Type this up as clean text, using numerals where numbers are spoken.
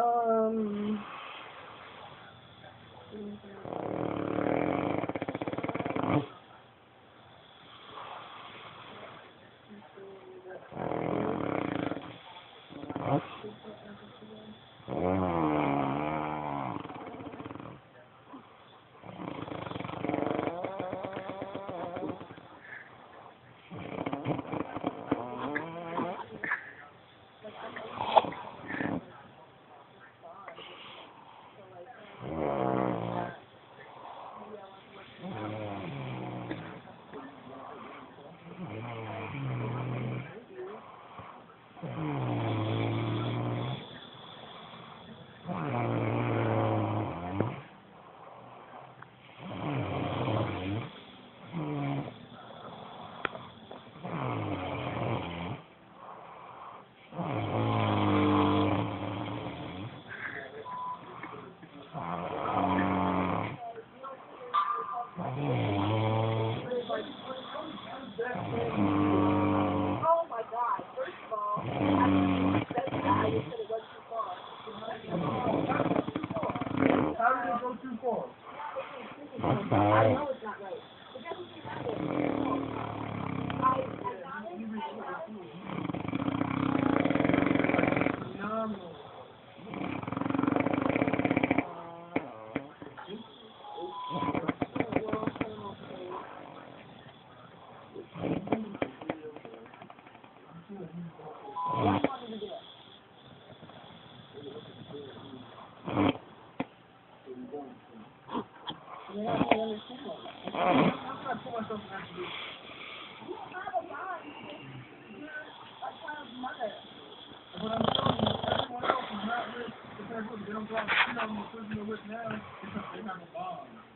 Um. Oh my God! First of all, I said that I just said it went too far. How did it go too far? I know it's not right. But that's what you got it. Phenomenal. You're not going to understand. I'm not putting myself in that position. You don't have a bond. You're a child's mother. But I'm telling you, everyone else is not with the person. They don't go out and cheat on the person they're with now because they have a bond.